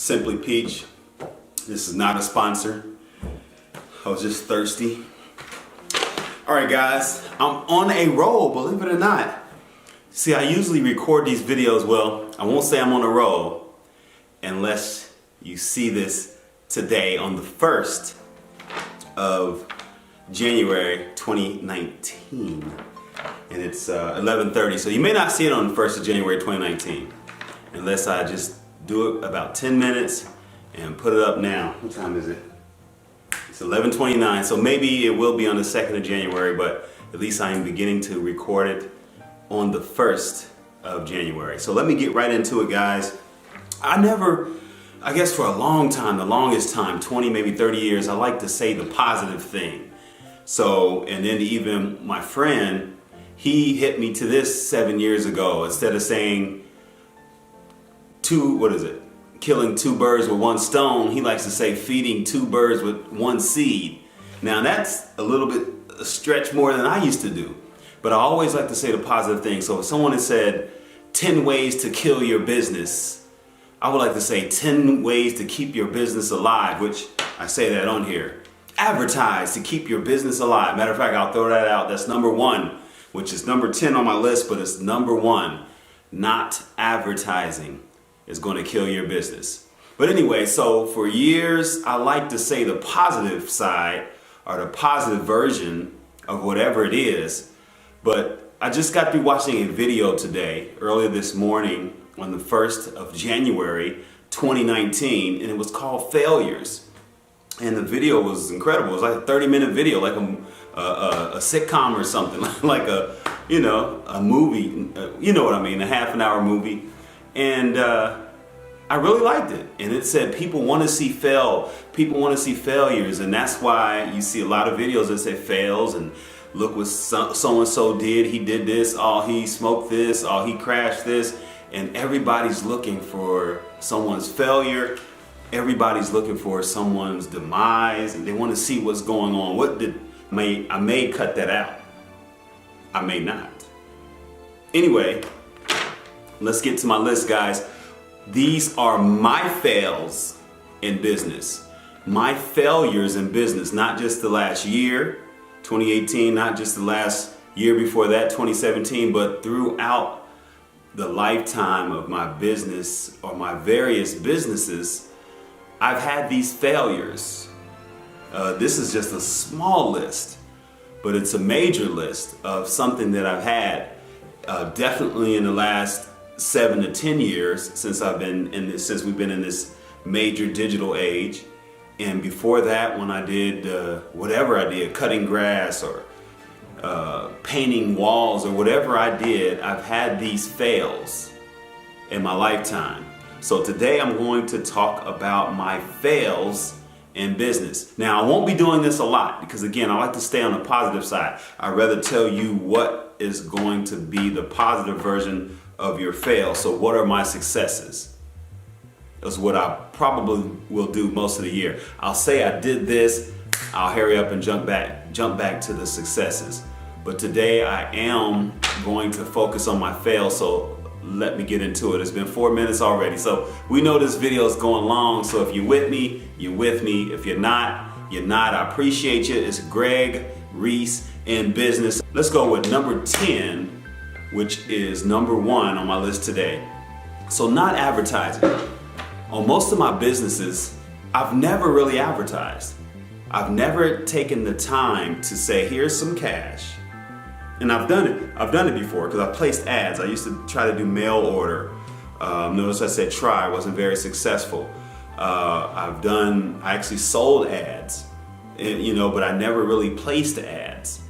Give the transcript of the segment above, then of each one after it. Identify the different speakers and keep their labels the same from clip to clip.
Speaker 1: Simply Peach. This is not a sponsor. I was just thirsty. All right, guys, I'm on a roll, believe it or not. See, I usually record these videos. Well, I won't say I'm on a roll unless you see this today on the 1st of January 2019. And it's 11:30, so you may not see it on the 1st of January 2019 unless I just do it about 10 minutes and put it up now. What time is it? It's 11:29, so maybe it will be on the 2nd of January, but at least I am beginning to record it on the 1st of January. So let me get right into it, guys. I guess for a long time, the longest time, 20, maybe 30 years, I like to say the positive thing. So, and then even my friend, he hit me to this 7 years ago. Instead of saying killing two birds with one stone, he likes to say feeding two birds with one seed. Now that's a little bit a stretch more than I used to do, but I always like to say the positive thing. So if someone has said 10 ways to kill your business, I would like to say 10 ways to keep your business alive, which I say that on here. Advertise to keep your business alive. Matter of fact, I'll throw that out. That's number 1, which is number 10 on my list, but it's number 1. Not advertising is going to kill your business. But anyway, so for years, I like to say the positive side or the positive version of whatever it is. But I just got through watching a video today, earlier this morning, on the 1st of January 2019, and it was called Failures. And the video was incredible. It was like a 30-minute video, like a sitcom or something, like a movie, you know what I mean, a half-an-hour movie. And I really liked it. And it said people want to see people want to see failures, and that's why you see a lot of videos that say fails and look what so-and-so did. He did this, he smoked this, he crashed this. And everybody's looking for someone's failure. Everybody's looking for someone's demise, and they want to see what's going on. I may cut that out. I may not. Anyway, let's get to my list, guys. These are my fails in business. My failures in business, not just the last year, 2018, not just the last year before that, 2017, but throughout the lifetime of my business or my various businesses. I've had these failures. This is just a small list, but it's a major list of something that I've had definitely in the last 7 to 10 years since we've been in this major digital age. And before that, when I did whatever I did, cutting grass or painting walls or whatever I did, I've had these fails in my lifetime. So today I'm going to talk about my fails in business. Now, I won't be doing this a lot because, again, I like to stay on the positive side. I'd rather tell you what is going to be the positive version of your fail. So what are my successes? That's what I probably will do most of the year. I'll say I did this, I'll hurry up and jump back to the successes. But today I am going to focus on my fails, so let me get into it. It's been 4 minutes already, so we know this video is going long, so if you're with me, you're with me. If you're not, you're not. I appreciate you. It's Greg Reese in business. Let's go with number 10, which is number 1 on my list today. So not advertising. On most of my businesses, I've never really advertised. I've never taken the time to say, here's some cash. And I've done it before because I placed ads. I used to try to do mail order. Notice I said try, I wasn't very successful. I actually sold ads, but I never really placed ads.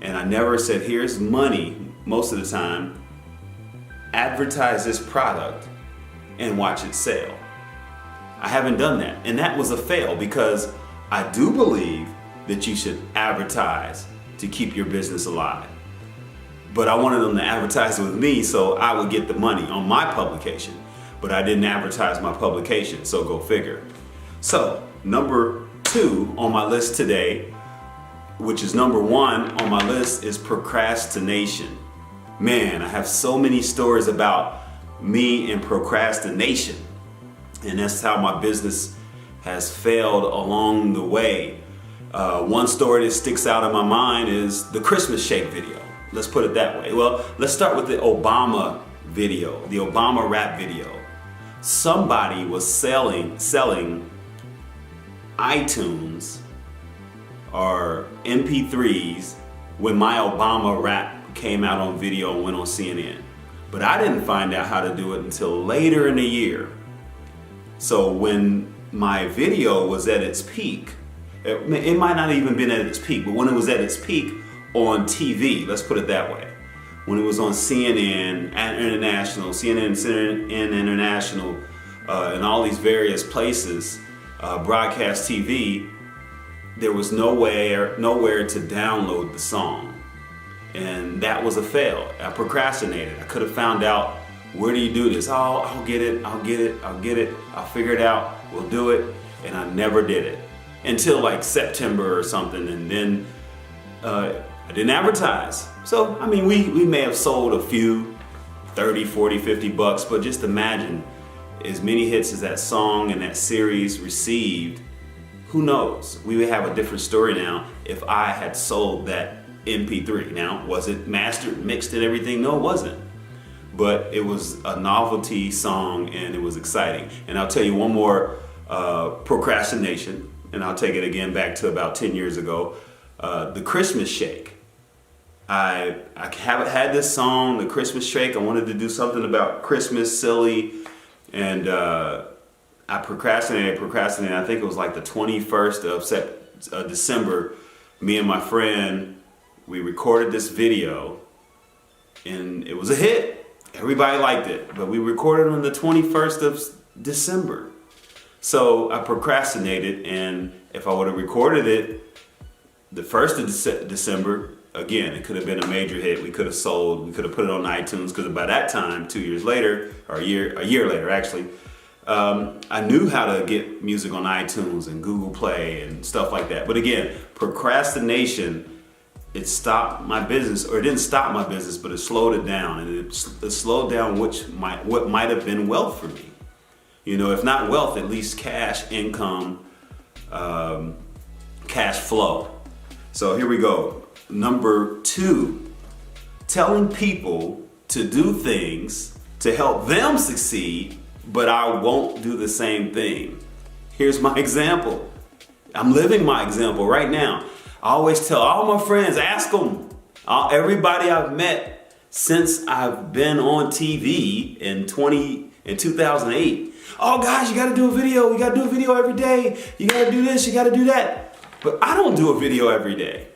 Speaker 1: And I never said, here's money, most of the time, advertise this product and watch it sell. I haven't done that. And that was a fail because I do believe that you should advertise to keep your business alive. But I wanted them to advertise with me so I would get the money on my publication. But I didn't advertise my publication, so go figure. So number 2 on my list today, which is number 1 on my list, is procrastination. Man, I have so many stories about me and procrastination. And that's how my business has failed along the way. One story that sticks out in my mind is the Christmas shake video. Let's put it that way. Well, let's start with the Obama video, the Obama rap video. Somebody was selling iTunes or MP3s when my Obama rap came out on video and went on CNN. But I didn't find out how to do it until later in the year. So when my video was at its peak, it might not even been at its peak, but when it was at its peak on TV, let's put it that way, when it was on CNN International, CNN International, and all these various places, broadcast TV, there was nowhere to download the song. And that was a fail. I procrastinated. I could have found out, where do you do this? Oh, I'll get it. I'll figure it out. We'll do it. And I never did it until like September or something. And then I didn't advertise. So, I mean, we may have sold a few, 30, 40, 50 bucks, but just imagine as many hits as that song and that series received, who knows? We would have a different story now if I had sold that MP3. Now, was it mastered, mixed and everything? No, it wasn't. But it was a novelty song and it was exciting. And I'll tell you one more procrastination, and I'll take it again back to about 10 years ago. The Christmas shake. I haven't had this song, the Christmas shake. I wanted to do something about Christmas, silly, and I procrastinated. I think it was like the 21st of December. Me and my friend, we recorded this video, and it was a hit. Everybody liked it, but we recorded on the 21st of December. So I procrastinated, and if I would have recorded it the 1st of December, again, it could have been a major hit. We could have put it on iTunes, because by that time, 2 years later, or a year later actually, I knew how to get music on iTunes and Google Play and stuff like that. But again, procrastination, it stopped my business, or it didn't stop my business, but it slowed it down, and it slowed down what might have been wealth for me. You know, if not wealth, at least cash income, cash flow. So here we go. Number 2, telling people to do things to help them succeed, but I won't do the same thing. Here's my example. I'm living my example right now. I always tell all my friends, ask them, everybody I've met since I've been on TV in 2008. Oh guys, you gotta do a video. You gotta do a video every day. You gotta do this, you gotta do that. But I don't do a video every day.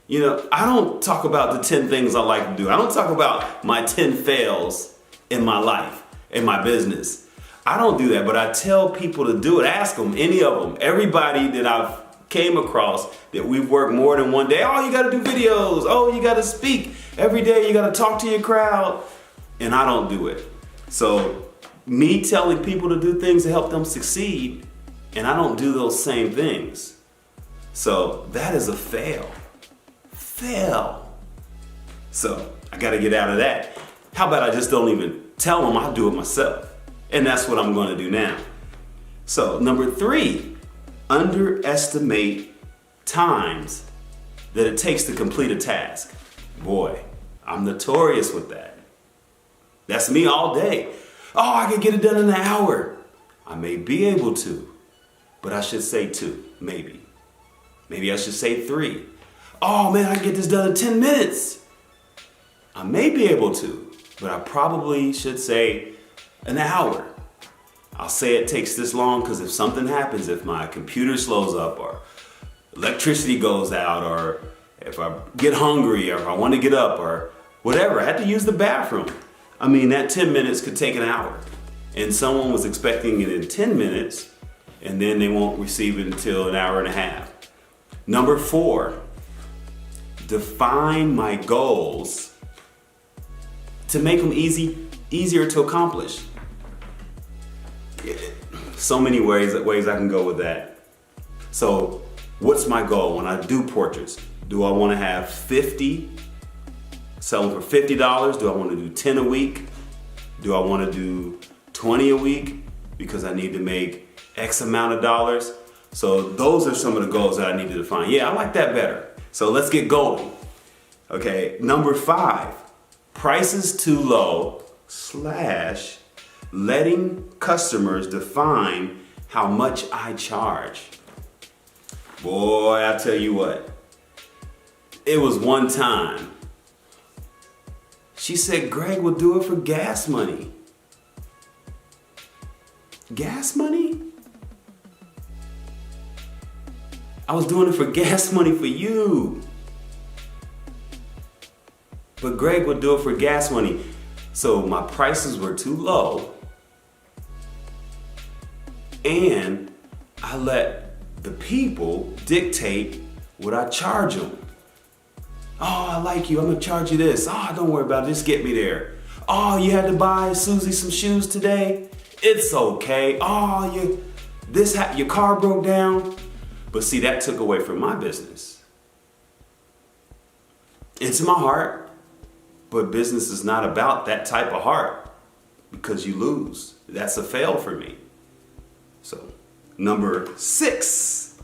Speaker 1: You know, I don't talk about the 10 things I like to do. I don't talk about my 10 fails in my life, in my business. I don't do that, but I tell people to do it. Ask them, any of them, everybody that I've came across that we've worked more than one day. Oh, you gotta do videos. Oh, you gotta speak every day. You gotta talk to your crowd. And I don't do it. So me telling people to do things to help them succeed, and I don't do those same things. So that is a fail. So I got to get out of that. How about I just don't even tell them, I'll do it myself. And that's what I'm going to do now. So number 3, underestimate times that it takes to complete a task. Boy, I'm notorious with that. That's me all day. Oh, I can get it done in an hour. I may be able to, but I should say 2, maybe. Maybe I should say 3. Oh man, I can get this done in 10 minutes. I may be able to, but I probably should say an hour. I'll say it takes this long because if something happens, if my computer slows up or electricity goes out, or if I get hungry, or if I want to get up, or whatever, I had to use the bathroom. I mean, that 10 minutes could take an hour. And someone was expecting it in 10 minutes, and then they won't receive it until an hour and a half. Number 4, define my goals to make them easier to accomplish. So many ways I can go with that. So what's my goal when I do portraits? Do I want to have 50, sell them for $50? Do I want to do 10 a week? Do I want to do 20 a week? because I need to make X amount of dollars. So those are some of the goals that I need to define. Yeah, I like that better. So let's get going. Okay, number 5, prices too low / letting customers define how much I charge. Boy, I tell you what, it was one time. She said Greg will do it for gas money. Gas money? I was doing it for gas money for you. But Greg would do it for gas money. So my prices were too low. And I let the people dictate what I charge them. Oh, I like you. I'm going to charge you this. Oh, don't worry about it. Just get me there. Oh, you had to buy Susie some shoes today? It's okay. Oh, your car broke down. But see, that took away from my business. It's in my heart, but business is not about that type of heart because you lose. That's a fail for me. So, number 6,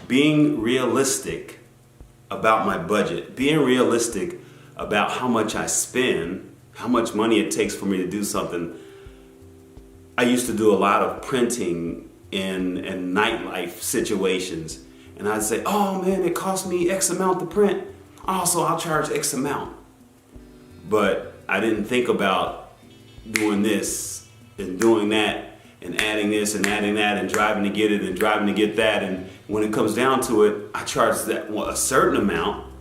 Speaker 1: being realistic about my budget, being realistic about how much I spend, how much money it takes for me to do something. I used to do a lot of printing in nightlife situations. And I'd say, oh man, it cost me X amount to print. Oh, so I'll charge X amount. But I didn't think about doing this and doing that and adding this and adding that and driving to get it and driving to get that. And when it comes down to it, I charged that a certain amount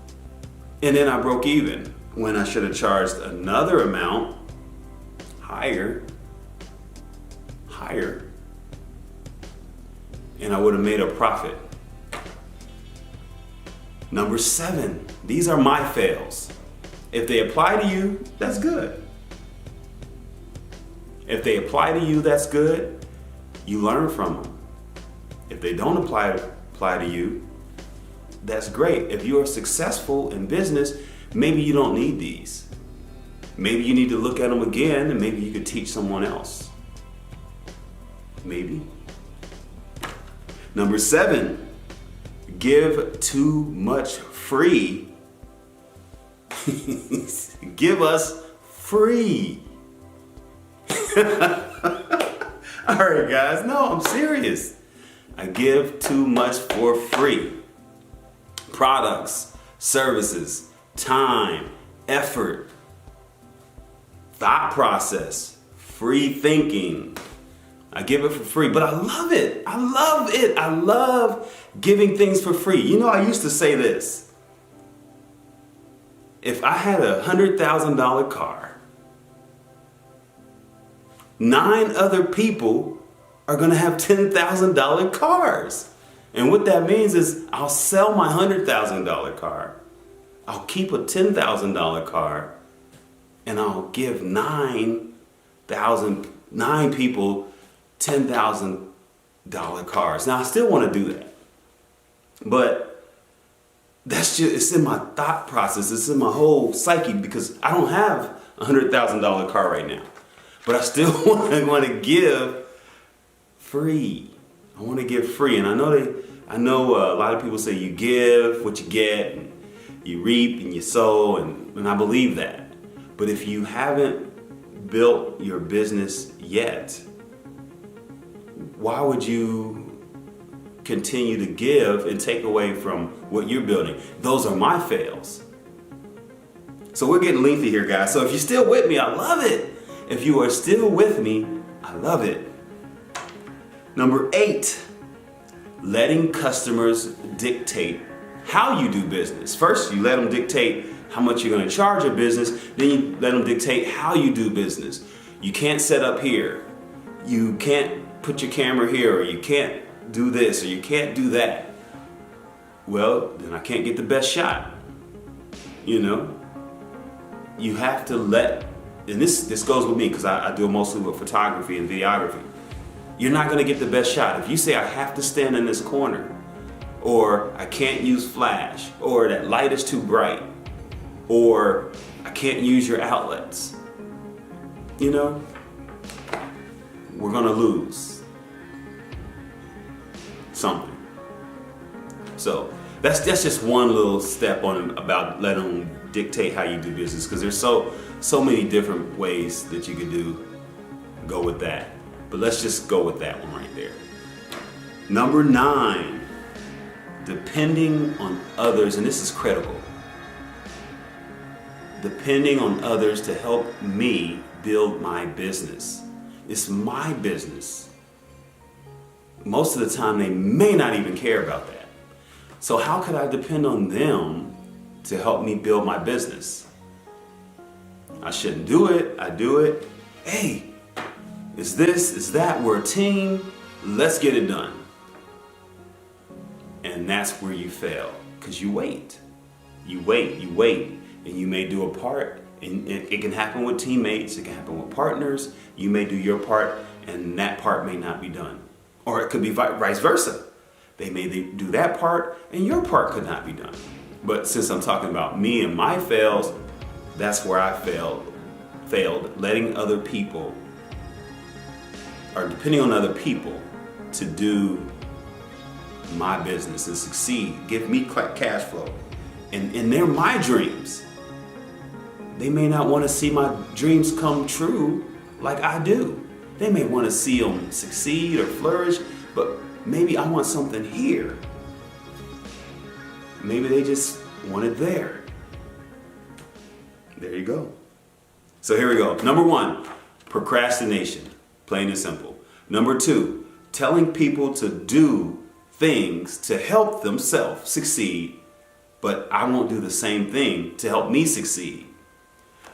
Speaker 1: and then I broke even when I should have charged another amount higher, and I would have made a profit. Number 7, these are my fails. If they apply to you, that's good. If they apply to you, that's good. You learn from them. If they don't apply to you, that's great. If you are successful in business, maybe you don't need these. Maybe you need to look at them again and maybe you could teach someone else. Maybe. Number 7, give too much free. Give us free. All right, guys. No, I'm serious. I give too much for free. Products, services, time, effort, thought process, free thinking. I give it for free, but I love it. I love it. I love giving things for free. You know, I used to say this. If I had a $100,000 car, 9 other people are going to have $10,000 cars. And what that means is I'll sell my $100,000 car. I'll keep a $10,000 car and I'll give 9 people $10,000 cars. Now I still want to do that, but that's just, it's in my thought process. It's in my whole psyche because I don't have a $100,000 car right now, but I still want to give free. I want to give free. And I know a lot of people say you give what you get, and you reap and you sow, and I believe that. But if you haven't built your business yet, why would you continue to give and take away from what you're building? Those are my fails. So we're getting lengthy here, guys. So if you're still with me, I love it. If you are still with me, I love it. Number 8, letting customers dictate how you do business. First, you let them dictate how much you're going to charge a business. Then you let them dictate how you do business. You can't set up here. You can't put your camera here, or you can't do this, or you can't do that. Well, then I can't get the best shot. You know, you have to let, and this goes with me because I do mostly with photography and videography. You're not going to get the best shot. If you say I have to stand in this corner, or I can't use flash, or that light is too bright, or I can't use your outlets, you know, we're gonna lose something. So that's just one little step on about letting them dictate how you do business, because there's so many different ways that you could go with that. But let's just go with that one right there. Number 9, depending on others, and this is critical. Depending on others to help me build my business. It's my business. Most of the time they may not even care about that. So how could I depend on them to help me build my business? I shouldn't do it. I do it. Hey, is this, is that, we're a team. Let's get it done. And that's where you fail, because you wait. You wait, and you may do a part, and it can happen with teammates, it can happen with partners. You may do your part, and that part may not be done. Or it could be vice versa. They may do that part, and your part could not be done. But since I'm talking about me and my fails, that's where I failed, letting other people, or depending on other people to do my business and succeed, give me cash flow. And they're my dreams. They may not want to see my dreams come true like I do. They may want to see them succeed or flourish, but maybe I want something here. Maybe they just want it there. There you go. So here we go. Number 1, procrastination, plain and simple. Number 2, telling people to do things to help themselves succeed, but I won't do the same thing to help me succeed.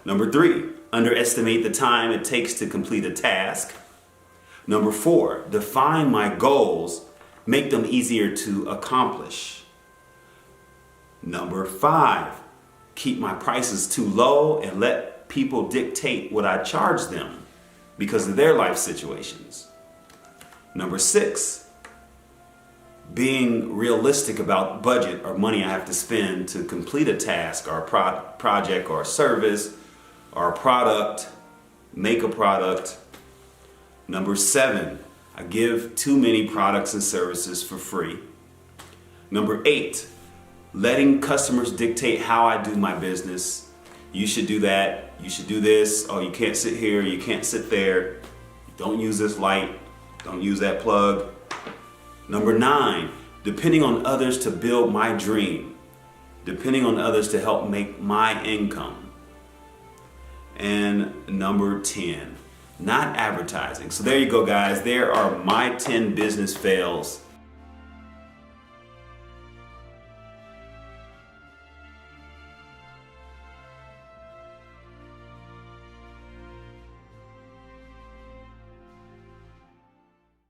Speaker 1: Number 3, underestimate the time it takes to complete a task. Number 4, define my goals, make them easier to accomplish. Number 5, keep my prices too low and let people dictate what I charge them because of their life situations. Number 6, being realistic about budget or money I have to spend to complete a task or a project or a service or a product, make a product. Number 7, I give too many products and services for free. Number 8, letting customers dictate how I do my business. You should do that, you should do this, oh, you can't sit here, you can't sit there, don't use this light, don't use that plug. Number 9, depending on others to build my dream, depending on others to help make my income. And number 10, not advertising. So there you go, guys. There are my 10 business fails